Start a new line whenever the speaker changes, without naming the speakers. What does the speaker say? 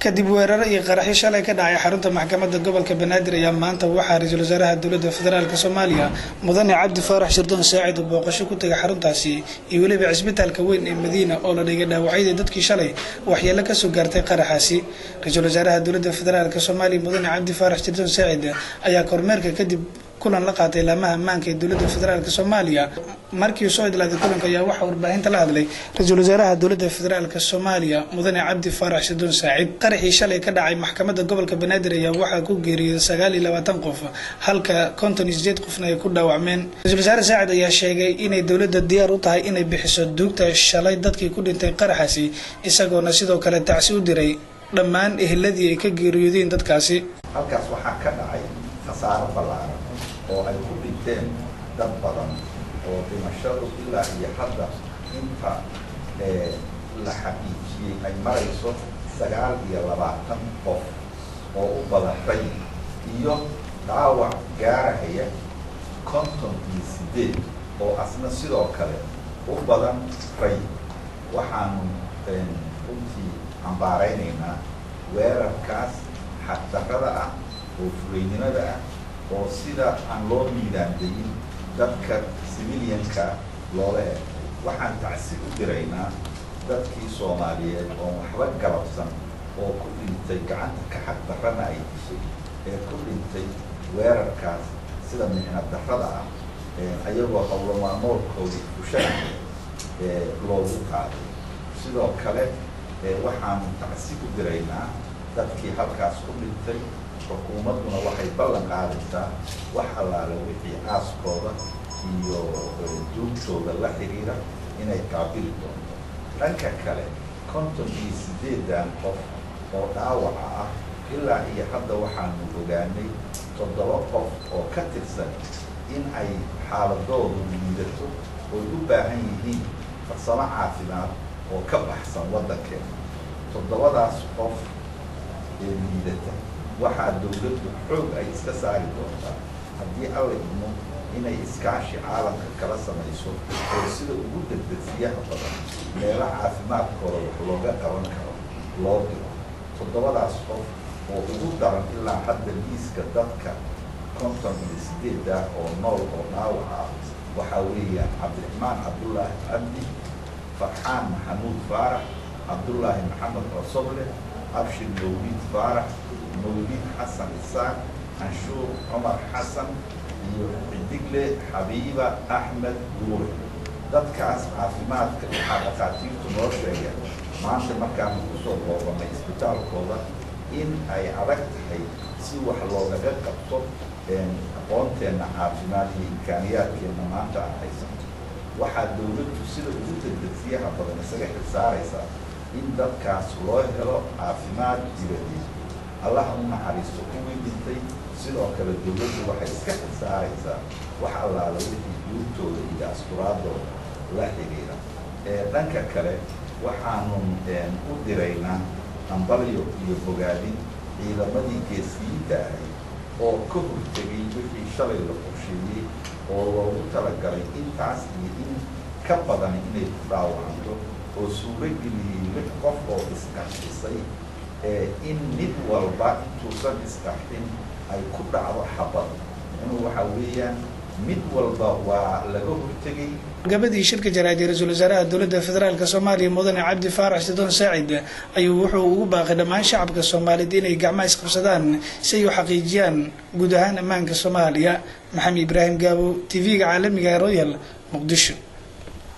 kadib weerar iyo qaraxyo shalay ka dhacay xarunta maxkamadda gobolka Banaadir ayaa maanta waxaa ra'iisul wasaaraha dowladda federaalka Soomaaliya Mudane Cabdi Faarax Shirdoon Saacid oo booqasho ku tagay xaruntaasi iyo waliba cisbitaalka weyn ee Madiina oo la dhigay dhaawacyada dadkii shalay waxyeello ka soo gaartay qaraxaasi. Ra'iisul wasaaraha dowladda federaalka Soomaaliya Mudane Cabdi Faarax Shirdoon Saacid ayaa kormeerka kadib kulan la qaatay laamaha ammaanka ee dowladda federaalka Soomaaliya. markii soo idlaaday kulanka ayaa waxa warbaahinta la hadlay ra'iisul wasaaraha dowladda federaalka Soomaaliya Mudane Cabdi Faarax Shirdoon Saacid. qaraxii shalay ka dhacay maxkamadda gobolka Banaadir ayaa waxa ku geeriyooday 29 qof halka 58 qofna ay ku dhaawacmeen. ra'iisul wasaare Saacid ayaa sheegay inay dowladda diyaar u tahay inay bixiso duugta shalay dadkii ku dhintay qaraxaasi isagoona sidoo kale tacsi u diray dhammaan eheladii ay ka geeriyoodeen dadkaasi.
halkaas waxa ka dhacay khasaaro ballaaran oo ay ku dhinteen dad badan oo dhimashadu ilaa iyo hadda inta la xaqiijiyay ay marayso 29 qof oo u badatay iyo dhaawac gaaraya 58 oo asna sidoo kale u badan ray. waxaanu runtii cambaaraynaynaa weerarkaas xaqdarrada ah oo fuleynimada ah oo sida aan loo miidaandayin dadka civilianka loola eg. waxaan tacsi u diraynaa dadkii Soomaaliyeed oo waxba galabsan oo ku dhintay gacanta ka xaqdarrana ay dishay ee ku dhintay weerarkaas sida micnad darrada ah ayagoo howlo maalmoodkoodii bulshada loogu qaaday. sidoo kale waxaanu tacsi u diraynaa dadkii halkaas ku dhintay. xukuumadduna waxay ballan qaadaysaa wax allaale wixii aaskooda iyo duugtooda la xiriira inay qaabili doonto. dhanka kale 58 qof oo dhaawaca ah ilaa iyo hadda waxaanu ogaanay 7 qof oo ka tirsan in ay xaaladoodu liidato oo u baahan yihiin farsamo caafimaad oo ka baxsan waddankeena. 7daas qof ee liidata waxaa dowladdu xoog ay iska saari doontaa haddii alla idmo inay iskaashi caalamka kala samayso oo sida ugu degdegsiyaha badan meelo caafimaadkooda wax looga qaban karo loo diro. 7daas qof oo ugu daran ilaa hadda liiska dadka 58 oo nool oo dhaawac ah waxaa weeyaan Cabdiraxmaan Cabdullaahi Cabdi, Farxaan Maxamuud Faarax, Cabdullaahi Maxamed Osoble, Abshir Mawlid Faarax, Mawlid Xasan Isaaq, Anshuur Cumar Xasan iyo Xidigle Xabiiba Axmed Guure. dadkaas caafimaadka waxaa dhakhaatiirtu noo sheegeen maanta markaanu kusoo booqannay isbitaalkooda in ay adag tahay si wax loogaga qabto aqoonteenna caafimaad iyo imkaaniyaadkeenna maanta aan haysanto. waxaa dowladdu sida ugu degdegsiyaha badan isaga xilsaaraysaa in dadkaas loo helo caafimaad jireed. allaha u naxariisto kuwii dhintay. sidoo kale dowladdu waxay iska xilsaaraysaa wax allaala wixii duugtooda iyo asturaadooda la xiriira. dhanka kale waxaanu u diraynaa ambalyo iyo bogaadin ciidamadii geesiyiinta ahay oo ka hortegay wixii shalay la qorsheeyey oo loogu talagalay intaas iyo in ka badan inay ku dhaawacanto oo suurageliyey 6 qof oo isqarxisay in mid walba intuusan isqarxin ay ku dhacdo xabad. inuu waxaa weeyaan mid walba waa laga hortegay.
gabadhii shirka jaraa'id ra'iisul wasaaraha dowladda federaalka Soomaaliya Mudane Cabdi Faarax Shirdoon Saacid ayuu wuxuu ugu baaqay dhammaan shacabka Soomaaliyeed inay gacmaha isqabsadaan si ay u xaqiijiyaan guud ahaan ammaanka Soomaaliya. Maxamed Ibraahim Gaabo, TV-ga caalamiga ee Royal, Muqdisho.